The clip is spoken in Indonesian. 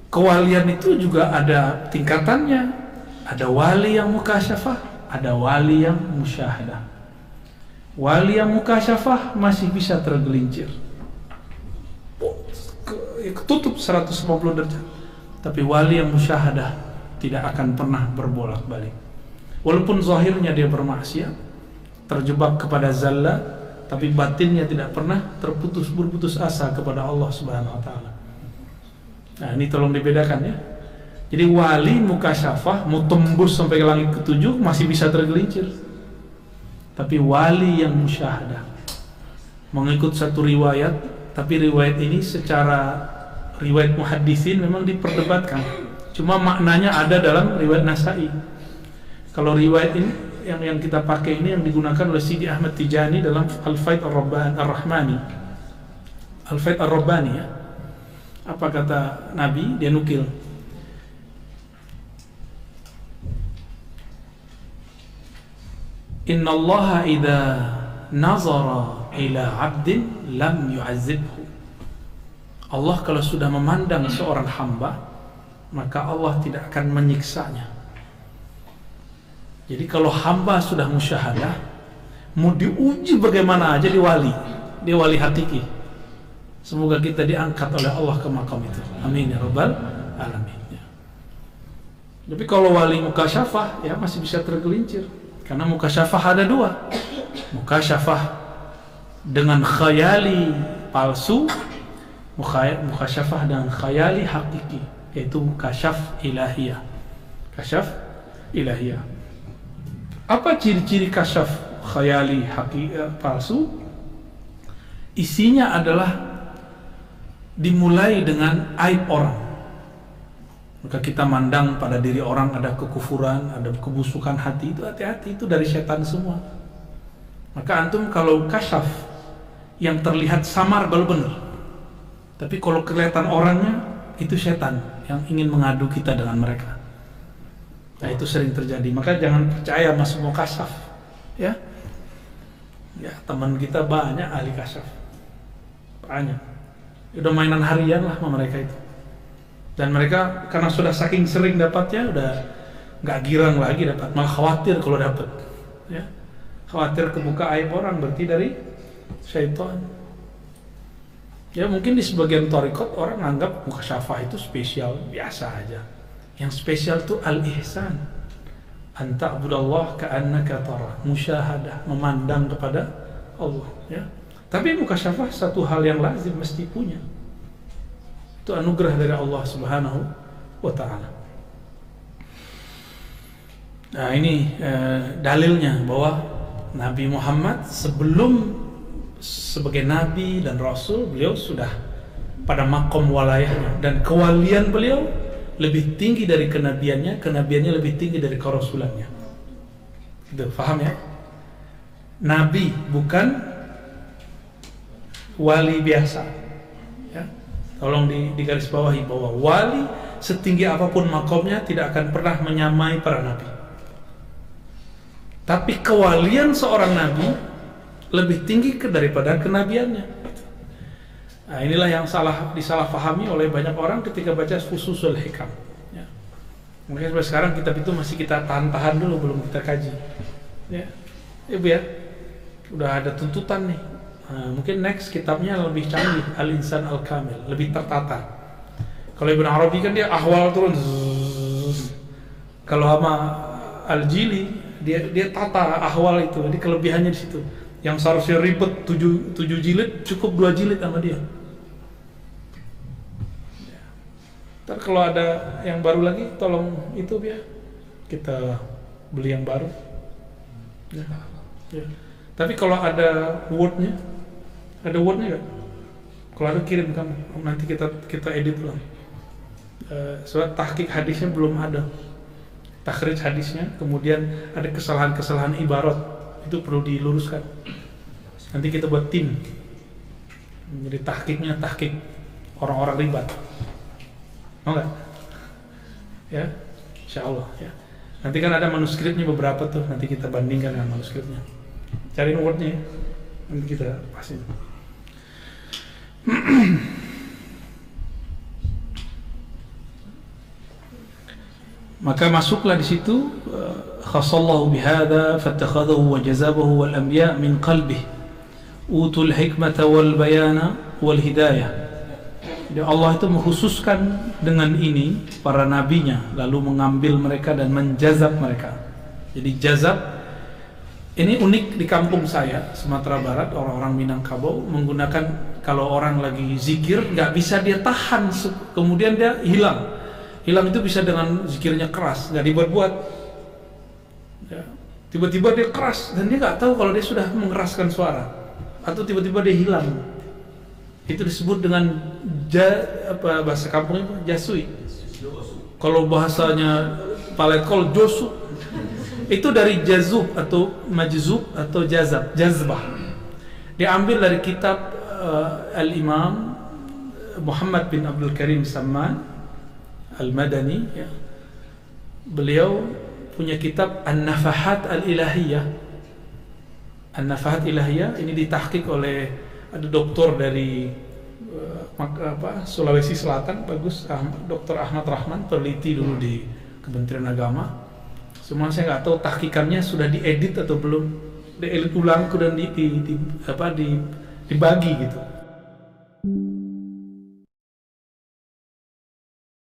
Kewalian itu juga ada tingkatannya. Ada wali yang mukasyafah, ada wali yang musyahadah. Wali yang mukasyafah masih bisa tergelincir, ketutup 150 derajat. Tapi wali yang musyahadah tidak akan pernah berbolak-balik. Walaupun zahirnya dia bermaksiat, terjebak kepada zalla, tapi batinnya tidak pernah berputus asa kepada Allah Subhanahu wa taala. Nah, ini tolong dibedakan ya. Jadi wali mukasyafah mau tembus sampai ke langit ketujuh masih bisa tergelincir. Tapi wali yang musyahadah mengikut satu riwayat, tapi riwayat ini secara riwayat muhaddisin memang diperdebatkan. Cuma maknanya ada dalam riwayat Nasa'i. Kalau riwayat ini yang kita pakai ini yang digunakan oleh Sidi Ahmad Tijani dalam Al-Faid Ar-Rahmani. Al-Faid Ar-Rabbani ya. Apa kata Nabi? Dia nukil. Inna Allah idha nazara ila abdin lam yu'azibhu. Allah kalau sudah memandang seorang hamba, maka Allah tidak akan menyiksanya. Jadi kalau hamba sudah musyahadah, mau diuji bagaimana aja dia wali hakiki. Semoga kita diangkat oleh Allah ke makam itu. Amin ya rabbal alamin. Tapi kalau wali mukasyafah ya masih bisa tergelincir. Karena mukasyafah ada dua. Mukasyafah dengan khayali palsu, mukasyafah dengan khayali hakiki, yaitu mukasyaf ilahiyah. Kasyaf ilahiyah. Apa ciri-ciri kasyaf khayali palsu? Isinya adalah dimulai dengan aib orang. Maka kita mandang pada diri orang ada kekufuran, ada kebusukan hati, itu hati-hati, itu dari setan semua. Maka antum kalau kasyaf yang terlihat samar baru benar. Tapi kalau kelihatan orangnya, itu setan yang ingin mengadu kita dengan mereka. Nah itu sering terjadi. Maka jangan percaya sama semua kasyaf. Ya, teman kita banyak ahli kasyaf, banyak. Udah mainan harian lah sama mereka itu. Dan mereka karena sudah saking sering dapatnya, udah nggak girang lagi dapat, malah khawatir kalau dapat. Ya, khawatir kebuka aib orang, berarti dari syaitan. Ya mungkin di sebagian thariqat orang anggap mukasyafah itu spesial, biasa aja. Yang spesial itu al-ihsan, anta abudallah ka'annaka tarah, musyahadah, memandang kepada Allah. Ya. Tapi mukasyafah satu hal yang lazim mesti punya. Itu anugerah dari Allah Subhanahu wa ta'ala. Nah ini dalilnya bahwa Nabi Muhammad sebelum sebagai Nabi dan Rasul, beliau sudah pada makom walayahnya. Dan kewalian beliau lebih tinggi dari kenabiannya, kenabiannya lebih tinggi dari kerasulannya. Itu paham ya? Nabi bukan wali biasa. Tolong digaris bawahi bahwa wali setinggi apapun makomnya tidak akan pernah menyamai para nabi. Tapi kewalian seorang nabi lebih tinggi daripada kenabiannya. Nah, inilah yang disalahpahami oleh banyak orang ketika baca Fususul Hikam. Ya. Mungkin sampai sekarang kitab itu masih kita tahan dulu, belum kita kaji. Ya, Bu ya. Udah ada tuntutan nih. Nah, mungkin next kitabnya lebih canggih, Al-Insan Al-Kamil, lebih tertata. Kalau Ibn Arabi kan dia ahwal turun. Kalau sama Al-Jili dia tata ahwal itu. Jadi kelebihannya di situ. Yang seharusnya ribet 7 jilid cukup 2 jilid sama dia. Ntar kalau ada yang baru lagi tolong itu ya kita beli yang baru. Ya. Tapi kalau ada wordnya nggak? Kalau ada kirim kamu, nanti kita edit ulang. Soal tahqiq hadisnya belum ada, takhrij hadisnya, kemudian ada kesalahan-kesalahan ibarat itu perlu diluruskan. Nanti kita buat tim. Jadi tahqiqnya tahqiq orang-orang ribat, mau nggak? Ya, insyaallah ya. Nanti kan ada manuskripnya beberapa tuh, nanti kita bandingkan dengan manuskripnya. Cariin wordnya ya. Nanti kita pasin. Maka masuklah di situ khassallahu bihadza fattakhadahu wa jazabahu wal anbiya min qalbih utul hikmata wal bayana wal hidayah. Jadi Allah itu mengkhususkan dengan ini para nabinya, lalu mengambil mereka dan menjazab mereka. Jadi jazab ini unik di kampung saya, Sumatera Barat, orang-orang Minangkabau menggunakan, kalau orang lagi zikir nggak bisa dia tahan, kemudian dia hilang. Hilang itu bisa dengan zikirnya keras, nggak dibuat-buat. Ya. Tiba-tiba dia keras dan dia nggak tahu kalau dia sudah mengeraskan suara, atau tiba-tiba dia hilang. Itu disebut dengan bahasa kampungnya jasui. Kalau bahasanya palekol josu. Itu dari jazub atau majzub atau jazbah. Diambil dari kitab Al-Imam Muhammad bin Abdul Karim Samman Al-Madani, ya. Beliau punya kitab An-Nafahat Al-Ilahiyah. An-Nafahat Ilahiyah ini ditahqiq oleh ada doktor dari Sulawesi Selatan, bagus, Dr. Ahmad Rahman, peneliti dulu di Kementerian Agama. Semua saya nggak tahu tahqiqannya sudah diedit atau belum, diedit ulang dan dibagi gitu.